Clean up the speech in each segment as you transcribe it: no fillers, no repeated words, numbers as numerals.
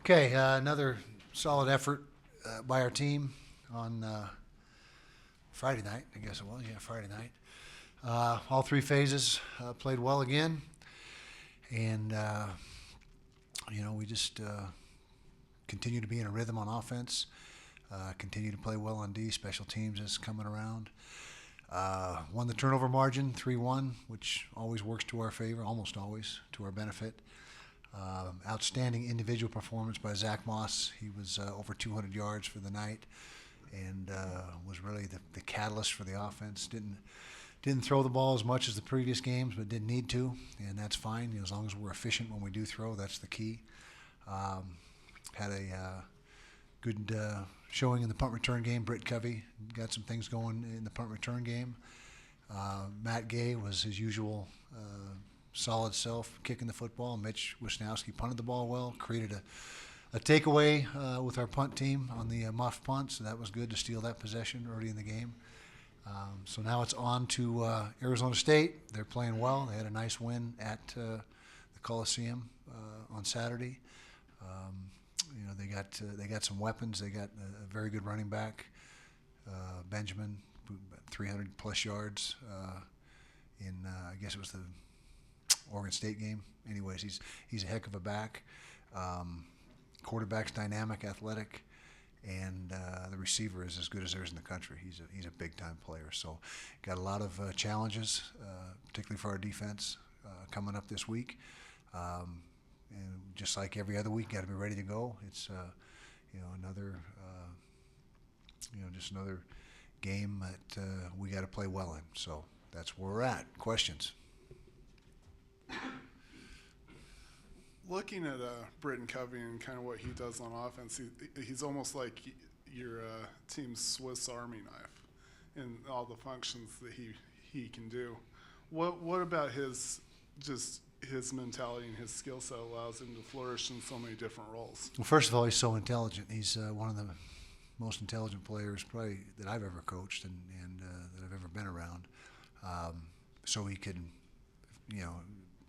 Okay, another solid effort by our team on Friday night, I guess it was. Yeah, Friday night. All three phases played well again, and we just continue to be in a rhythm on offense. Continue to play well on D. Special teams is coming around. Won the turnover margin 3-1, which always works to our favor, almost always to our benefit. Outstanding individual performance by Zach Moss. He was over 200 yards for the night, and was really the catalyst for the offense. Didn't throw the ball as much as the previous games, but didn't need to, and that's fine. As long as we're efficient when we do throw, that's the key. Had a good showing in the punt return game. Britt Covey got some things going in the punt return game. Matt Gay was his usual solid self kicking the football. Mitch Wisnowski punted the ball well, created a takeaway with our punt team on the muff punt, so that was good to steal that possession early in the game. So now it's on to Arizona State. They're playing well. They had a nice win at the Coliseum on Saturday. They got some weapons. They got a very good running back, Benjamin, 300 plus yards in I guess it was the Oregon State game. Anyways, he's a heck of a back. Quarterback's dynamic, athletic, and the receiver is as good as there is in the country. He's a big time player. So got a lot of challenges, particularly for our defense, coming up this week. And just like every other week, got to be ready to go. It's another just another game that we got to play well in. So that's where we're at. Questions? Looking at Britton Covey and kind of what he does on offense, he's almost like your team's Swiss Army knife in all the functions that he can do. What about his mentality and his skill set allows him to flourish in so many different roles? Well, first of all, he's so intelligent. He's one of the most intelligent players probably that I've ever coached and that I've ever been around. So he can,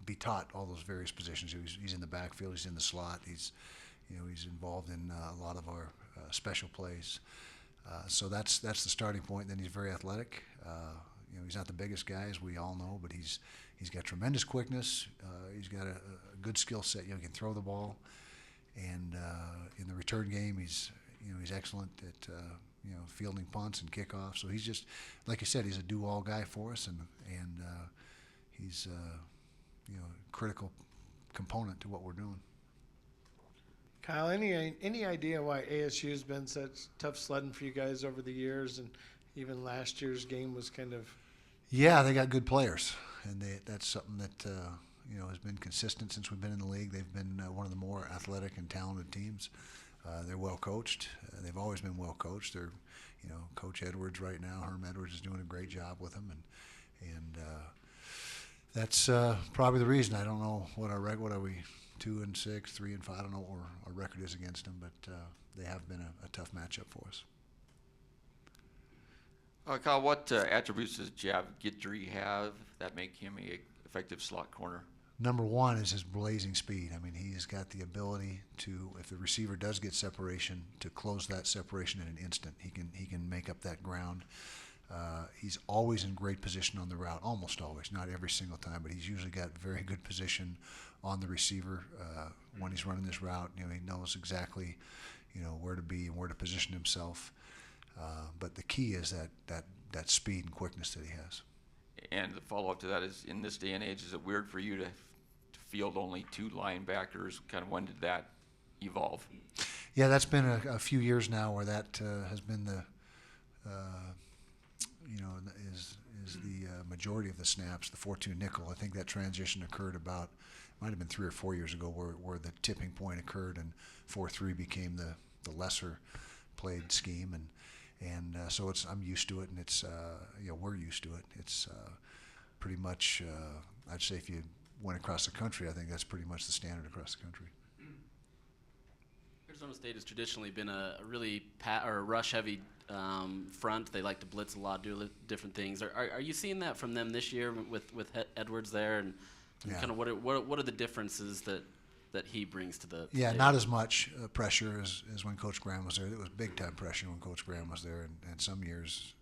be taught all those various positions. He's in the backfield. He's in the slot. He's involved in a lot of our special plays. So that's the starting point. Then he's very athletic. He's not the biggest guy, as we all know, but he's got tremendous quickness. He's got a good skill set. He can throw the ball, and in the return game, he's excellent at fielding punts and kickoffs. So he's just, like I said, he's a do-all guy for us, and he's a critical component to what we're doing. Kyle, any idea why ASU has been such tough sledding for you guys over the years, and even last year's game was kind of? Yeah, they got good players, and that's something that has been consistent since we've been in the league. They've been one of the more athletic and talented teams. They're well coached. They've always been well coached. They're, Coach Edwards right now, Herm Edwards is doing a great job with them, and that's probably the reason. I don't know what our record. What are we? 2-6, 3-5. I don't know what our record is against them, but they have been a tough matchup for us. Kyle, what attributes does Jav Guidry have that make him an effective slot corner? Number one is his blazing speed. I mean, he's got the ability to, if the receiver does get separation, to close that separation in an instant. He can make up that ground. He's always in great position on the route, almost always, not every single time, but he's usually got very good position on the receiver when he's running this route. He knows exactly, where to be and where to position himself. But the key is that speed and quickness that he has. And the follow-up to that is, in this day and age, is it weird for you to field only two linebackers? Kind of when did that evolve? Yeah, that's been a few years now where that has been the is the majority of the snaps, the 4-2 nickel. I think that transition occurred might have been 3 or 4 years ago where the tipping point occurred and 4-3 became the lesser played scheme, and so I'm used to it, and it's we're used to it. It's pretty much I'd say if you went across the country, I think that's pretty much the standard across the country. Arizona State has traditionally been a really rush-heavy front. They like to blitz a lot, do different things. Are you seeing that from them this year with Edwards there, and Yeah. kind of what are the differences that that he brings to the Yeah, table? not as much pressure as when Coach Graham was there. It was big time pressure when Coach Graham was there, and some years,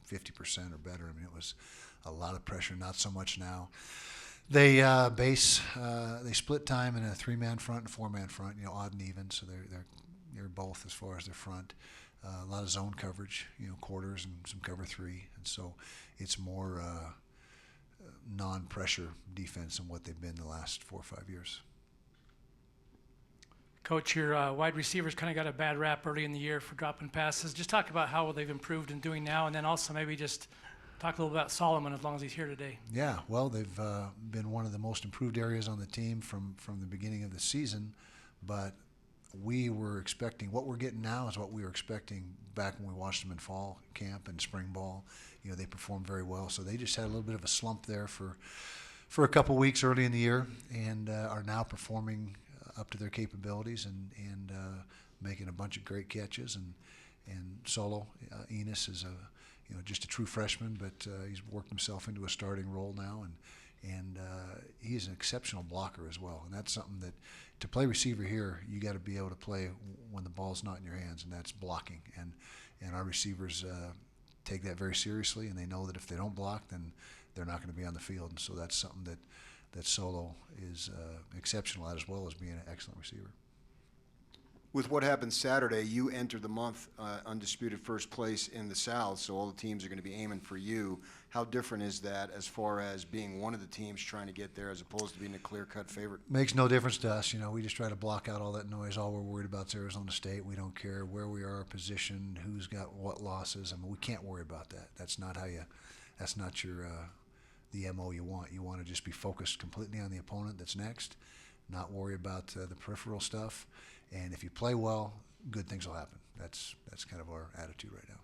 50% or better. I mean, it was a lot of pressure. Not so much now. They they split time in a 3-man front and 4-man front. Odd and even. So they're both as far as their front. A lot of zone coverage. Quarters and some cover 3, and so it's more non-pressure defense than what they've been the last 4 or 5 years. Coach, your wide receivers kind of got a bad rap early in the year for dropping passes. Just talk about how they've improved in doing now, and then also maybe just talk a little about Solomon as long as he's here today. Yeah, well, they've been one of the most improved areas on the team from the beginning of the season, but we were expecting, what we're getting now is what we were expecting back when we watched them in fall camp and spring ball. They performed very well, so they just had a little bit of a slump there for a couple weeks early in the year, and are now performing up to their capabilities and making a bunch of great catches. And Solo Enos is just a true freshman, but he's worked himself into a starting role now, and he's an exceptional blocker as well. And that's something that, to play receiver here, you got to be able to play when the ball's not in your hands, and that's blocking. And our receivers take that very seriously, and they know that if they don't block, then they're not going to be on the field. And so that's something that Solo is exceptional at, as well as being an excellent receiver. With what happened Saturday, you enter the month undisputed first place in the South, so all the teams are going to be aiming for you. How different is that as far as being one of the teams trying to get there as opposed to being a clear-cut favorite? Makes no difference to us. We just try to block out all that noise. All we're worried about is Arizona State. We don't care where we are positioned, who's got what losses. I mean, we can't worry about that. That's not your the MO you want. You want to just be focused completely on the opponent that's next, not worry about the peripheral stuff. And if you play well, good things will happen. That's kind of our attitude right now.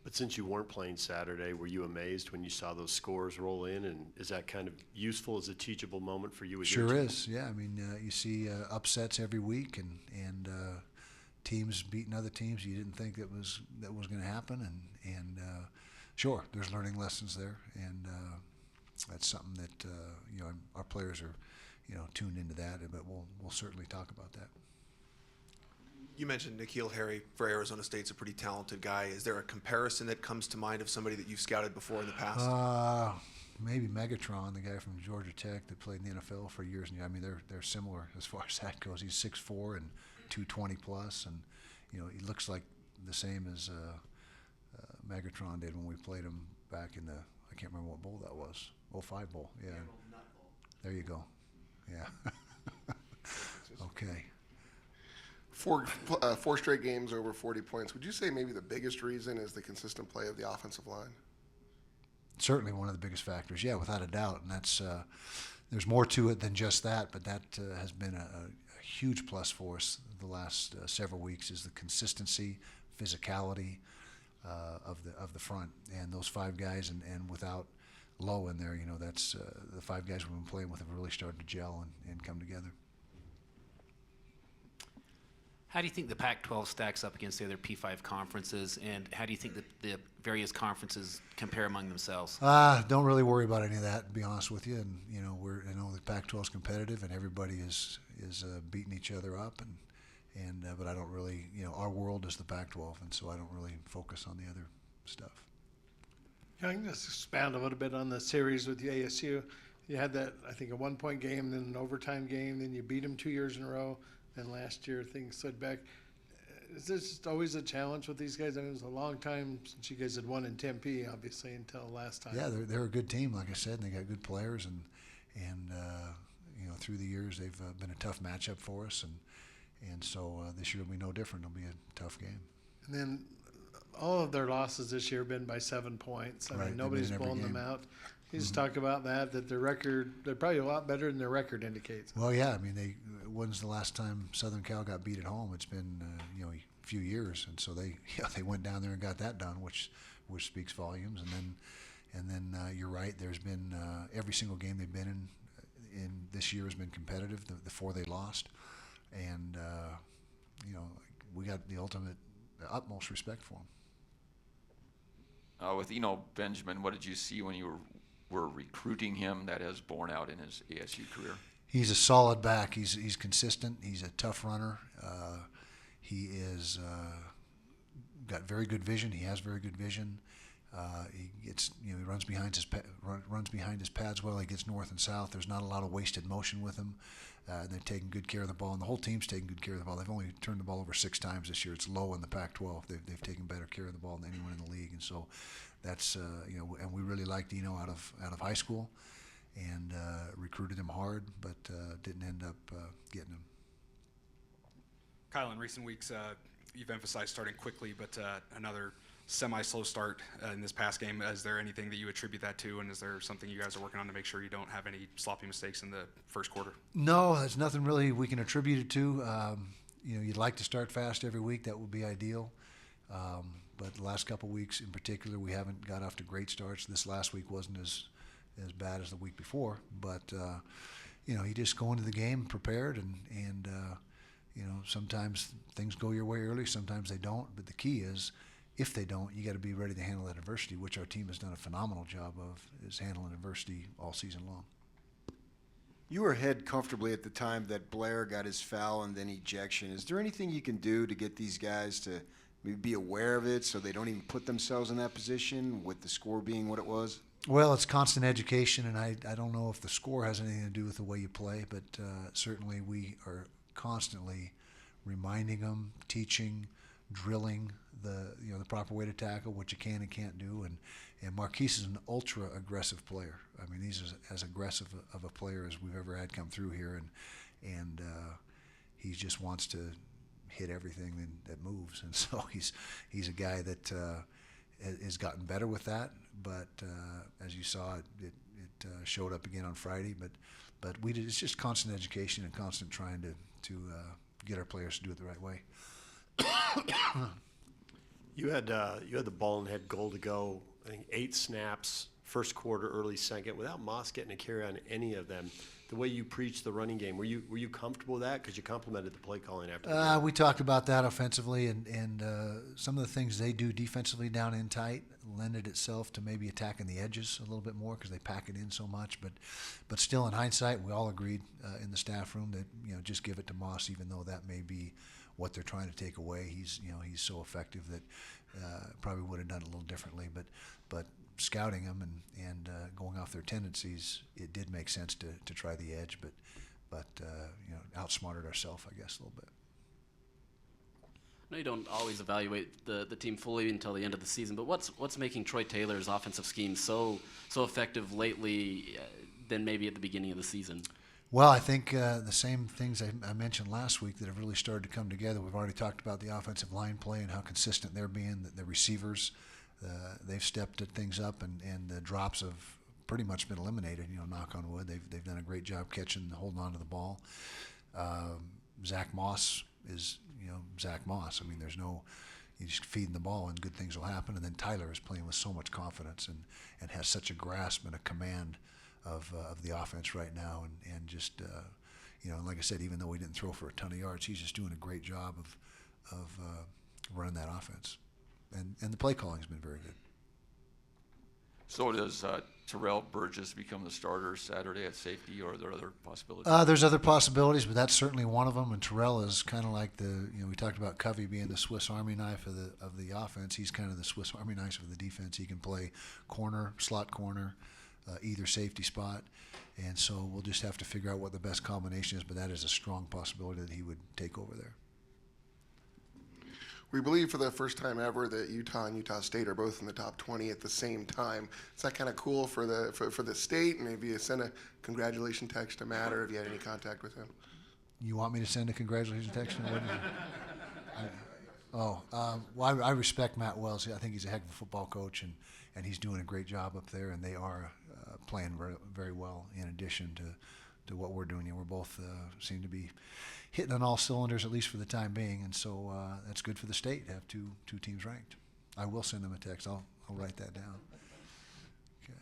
But since you weren't playing Saturday, were you amazed when you saw those scores roll in? And is that kind of useful as a teachable moment for you? With your Sure team? is. Yeah, I mean, you see upsets every week, and teams beating other teams you didn't think that was going to happen, and sure, there's learning lessons there, and that's something that our players are tuned into that, but we'll certainly talk about that. You mentioned N'Keal Harry for Arizona State's a pretty talented guy. Is there a comparison that comes to mind of somebody that you've scouted before in the past? Maybe Megatron, the guy from Georgia Tech that played in the NFL for years. And I mean, they're similar as far as that goes. He's 6'4" and 220 plus, and he looks like the same as Megatron did when we played him back in the, I can't remember what bowl that was, 05 bowl. Yeah. There you go. Yeah. Okay. Four straight games over 40 points. Would you say maybe the biggest reason is the consistent play of the offensive line? Certainly one of the biggest factors, yeah, without a doubt. And that's there's more to it than just that, but that has been a huge plus for us the last several weeks, is the consistency, physicality of the front, and those 5 guys, and without Lowe in there, that's the 5 guys we've been playing with have really started to gel and come together. How do you think the Pac-12 stacks up against the other P5 conferences, and how do you think that the various conferences compare among themselves? Don't really worry about any of that, to be honest with you. And I know the Pac-12 is competitive, and everybody is beating each other up, but I don't really, our world is the Pac-12, and so I don't really focus on the other stuff. Yeah, I can just expand a little bit on the series with the ASU. You had that, I think, a 1-point game, then an overtime game, then you beat them 2 years in a row. Then last year things slid back. Is this just always a challenge with these guys? I mean, it was a long time since you guys had won in Tempe, obviously, until last time. Yeah, they're a good team, like I said, and they got good players, and through the years they've been a tough matchup for us, and so this year will be no different. It'll be a tough game. And then all of their losses this year have been by 7 points. I Right, mean, they've nobody's been in every blown them game. out. You just talk about that their record, they're probably a lot better than their record indicates. Well, yeah, I mean, when's the last time Southern Cal got beat at home? It's been a few years, and so they went down there and got that done, which speaks volumes. And then you're right. There's been every single game they've been in this year has been competitive. The 4 they lost, and we got the utmost respect for them. With Benjamin, what did you see when you were recruiting him that has borne out in his ASU career? He's a solid back. He's consistent. He's a tough runner. He is got very good vision. He has very good vision. He gets, he runs behind his pads well. He gets north and south. There's not a lot of wasted motion with him. They're taking good care of the ball, and the whole team's taking good care of the ball. They've only turned the ball over 6 times this year. It's low in the Pac-12. They've taken better care of the ball than anyone in the league, and so that's and we really liked Dino out of high school, and recruited him hard, but didn't end up getting him. Kyle, in recent weeks, you've emphasized starting quickly, but another semi-slow start in this past game. Is there anything that you attribute that to, and is there something you guys are working on to make sure you don't have any sloppy mistakes in the first quarter? No, there's nothing really we can attribute it to. You'd like to start fast every week. That would be ideal. But the last couple weeks in particular, we haven't got off to great starts. This last week wasn't as bad as the week before. But, you just go into the game prepared, and sometimes things go your way early, sometimes they don't. But the key is, if they don't, you got to be ready to handle that adversity, which our team has done a phenomenal job of, is handling adversity all season long. You were ahead comfortably at the time that Blair got his foul and then ejection. Is there anything you can do to get these guys to maybe be aware of it so they don't even put themselves in that position with the score being what it was? Well, it's constant education, and I don't know if the score has anything to do with the way you play, but certainly we are constantly reminding them, teaching, drilling the proper way to tackle, what you can and can't do, and Marquise is an ultra aggressive player. I mean, he's as aggressive of a player as we've ever had come through here, and he just wants to hit everything that moves, and so he's a guy that has gotten better with that. But as you saw, it showed up again on Friday. But it's just constant education and constant trying to get our players to do it the right way. You had the ball and had goal to go, I think 8 snaps, first quarter, early second, without Moss getting a carry on any of them. The way you preached the running game, were you comfortable with that? Because you complimented the play calling after the game. We talked about that offensively, and some of the things they do defensively down in tight lended itself to maybe attacking the edges a little bit more because they pack it in so much. But still, in hindsight, we all agreed in the staff room that just give it to Moss, even though that may be what they're trying to take away. He's so effective that probably would have done it a little differently. But scouting them and going off their tendencies, it did make sense to try the edge, but outsmarted ourselves, I guess, a little bit. I know you don't always evaluate the team fully until the end of the season, but what's making Troy Taylor's offensive scheme so effective lately than maybe at the beginning of the season? Well, I think the same things I mentioned last week that have really started to come together. We've already talked about the offensive line play and how consistent they're being, the receivers. They've stepped things up, and the drops have pretty much been eliminated. Knock on wood. They've done a great job catching and holding on to the ball. Zach Moss is Zach Moss. I mean, you just feeding the ball and good things will happen. And then Tyler is playing with so much confidence and has such a grasp and a command of the offense right now. And just like I said, even though he didn't throw for a ton of yards, he's just doing a great job of running that offense. And the play calling has been very good. So does Terrell Burgess become the starter Saturday at safety, or are there other possibilities? There's other possibilities, but that's certainly one of them. And Terrell is kind of like we talked about Covey being the Swiss Army knife of the offense. He's kind of the Swiss Army knife of the defense. He can play corner, slot corner, either safety spot. And so we'll just have to figure out what the best combination is, but that is a strong possibility that he would take over there. We believe for the first time ever that Utah and Utah State are both in the top 20 at the same time. Is that kind of cool for the state? And maybe you send a congratulations text to Matt, or if you had any contact with him. You want me to send a congratulations text? Well, I respect Matt Wells. I think he's a heck of a football coach, and he's doing a great job up there, and they are playing very, very well in addition to what we're doing. We're both seem to be hitting on all cylinders, at least for the time being, and so that's good for the state to have two teams ranked. I will send them a text. I'll write that down. Okay.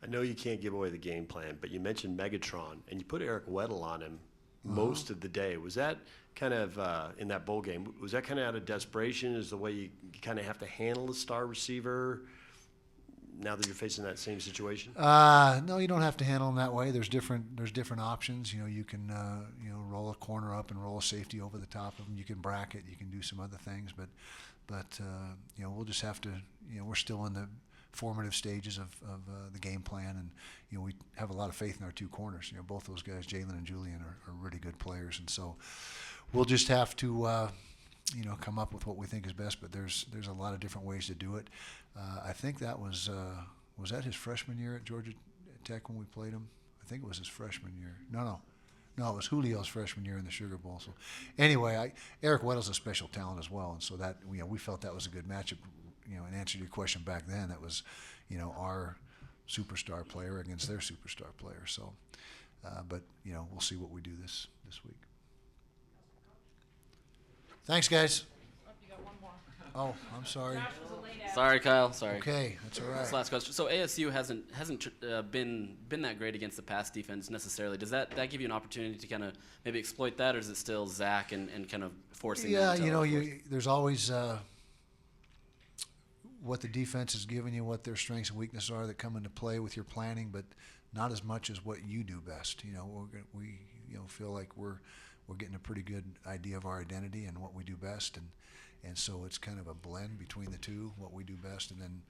I know you can't give away the game plan, but you mentioned Megatron, and you put Eric Weddle on him most of the day. Was that kind of, in that bowl game, was that kind of out of desperation? Is the way you kind of have to handle a star receiver? now that you're facing that same situation? No, you don't have to handle them that way. There's different options. You can roll a corner up and roll a safety over the top of them. You can bracket. You can do some other things, but we'll just have to. We're still in the formative stages of the game plan, and we have a lot of faith in our two corners. Both those guys, Jalen and Julian, are really good players, and so we'll just have to come up with what we think is best. But there's a lot of different ways to do it. I think that was that his freshman year at Georgia Tech when we played him? I think it was his freshman year. No, it was Julio's freshman year in the Sugar Bowl. So anyway, Eric Weddle's a special talent as well, and so that we felt that was a good matchup. In answer to your question back then, that was our superstar player against their superstar player. So, but we'll see what we do this week. Thanks, guys. Oh, I'm sorry. Sorry, Kyle. Sorry. Okay, that's all right. This last question. So ASU hasn't been that great against the pass defense necessarily. Does that give you an opportunity to kind of maybe exploit that, or is it still Zach and kind of forcing? Yeah, that there's always what the defense is giving you, what their strengths and weaknesses are that come into play with your planning, but not as much as what you do best. We feel like we're getting a pretty good idea of our identity and what we do best, and so it's kind of a blend between the two, what we do best, and then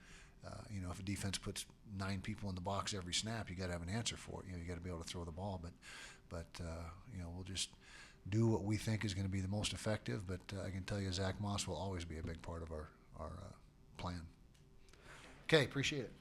if a defense puts 9 people in the box every snap, you got to have an answer for it. You got to be able to throw the ball, but we'll just do what we think is going to be the most effective. But I can tell you, Zach Moss will always be a big part of our plan. Okay, appreciate it.